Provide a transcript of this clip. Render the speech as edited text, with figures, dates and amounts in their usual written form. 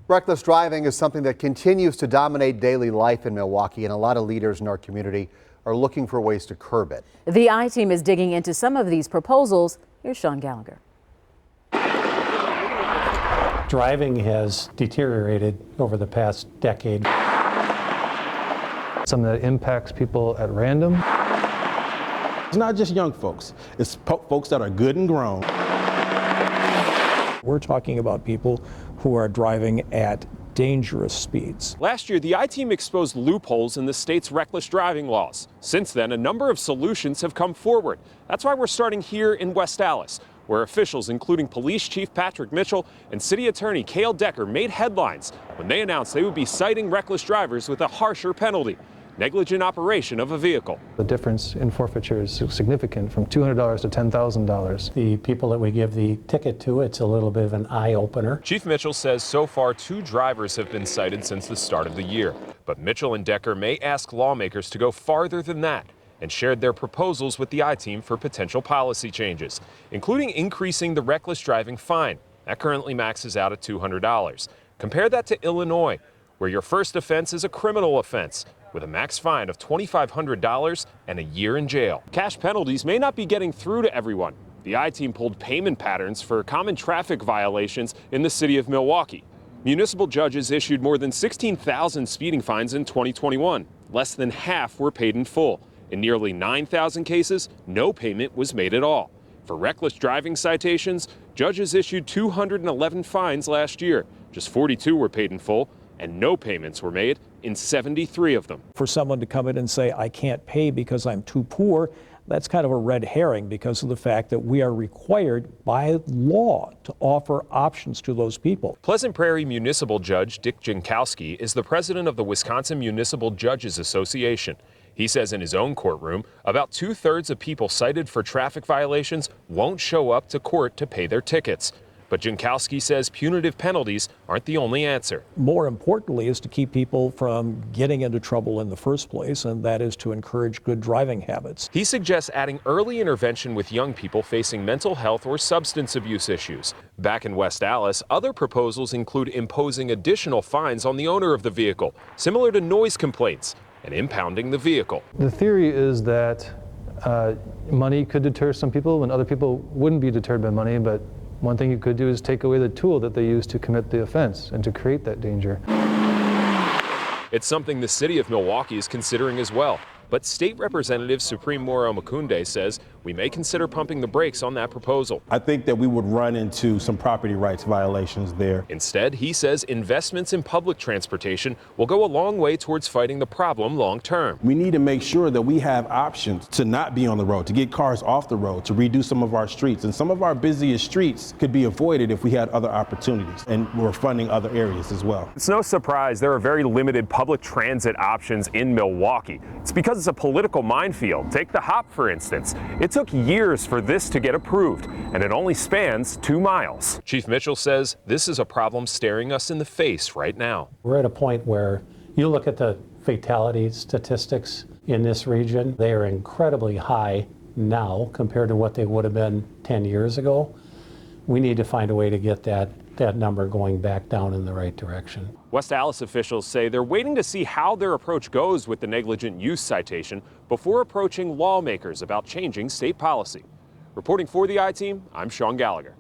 Reckless driving is something that continues to dominate daily life in Milwaukee, and a lot of leaders in our community are looking for ways to curb it. The I-Team is digging into some of these proposals. Here's Sean Gallagher. Driving has deteriorated over the past decade. Something that impacts people at random. It's not just young folks, it's folks that are good and grown. We're talking about people who are driving at dangerous speeds. Last year, the I-Team exposed loopholes in the state's reckless driving laws. Since then, a number of solutions have come forward. That's why we're starting here in West Allis, where officials, including Police Chief Patrick Mitchell and City Attorney Cale Decker, made headlines when they announced they would be citing reckless drivers with a harsher penalty: negligent operation of a vehicle. The difference in forfeiture is significant, from $200 to $10,000. The people that we give the ticket to, it's a little bit of an eye-opener. Chief Mitchell says so far 2 drivers have been cited since the start of the year. But Mitchell and Decker may ask lawmakers to go farther than that, and shared their proposals with the I-Team for potential policy changes, including increasing the reckless driving fine. That currently maxes out at $200. Compare that to Illinois, where your first offense is a criminal offense, with a max fine of $2,500 and a year in jail. Cash penalties may not be getting through to everyone. The I-Team pulled payment patterns for common traffic violations in the city of Milwaukee. Municipal judges issued more than 16,000 speeding fines in 2021. Less than half were paid in full. In nearly 9,000 cases, no payment was made at all. For reckless driving citations, judges issued 211 fines last year. Just 42 were paid in full, and no payments were made in 73 of them. For someone to come in and say, I can't pay because I'm too poor, that's kind of a red herring because of the fact that we are required by law to offer options to those people. Pleasant Prairie Municipal Judge Dick Jankowski is the president of the Wisconsin Municipal Judges Association. He says in his own courtroom, about 2/3 of people cited for traffic violations won't show up to court to pay their tickets. But Jankowski says punitive penalties aren't the only answer. More importantly is to keep people from getting into trouble in the first place, and that is to encourage good driving habits. He suggests adding early intervention with young people facing mental health or substance abuse issues. Back in West Allis, other proposals include imposing additional fines on the owner of the vehicle, similar to noise complaints, and impounding the vehicle. The theory is that money could deter some people and other people wouldn't be deterred by money, but one thing you could do is take away the tool that they use to commit the offense and to create that danger. It's something the city of Milwaukee is considering as well. But State Representative Supreme Moro Makunde says we may consider pumping the brakes on that proposal. I think that we would run into some property rights violations there. Instead, he says investments in public transportation will go a long way towards fighting the problem long term. We need to make sure that we have options to not be on the road, to get cars off the road, to redo some of our streets. And some of our busiest streets could be avoided if we had other opportunities, and we're funding other areas as well. It's no surprise there are very limited public transit options in Milwaukee. It's because it's a political minefield. Take the Hop, for instance. It took years for this to get approved, and it only spans 2 miles. Chief Mitchell says this is a problem staring us in the face right now. We're at a point where you look at the fatality statistics in this region, they are incredibly high now compared to what they would have been 10 years ago. We need to find a way to get that number going back down in the right direction. West Allis officials say they're waiting to see how their approach goes with the negligent use citation before approaching lawmakers about changing state policy. Reporting for the I-Team, I'm Sean Gallagher.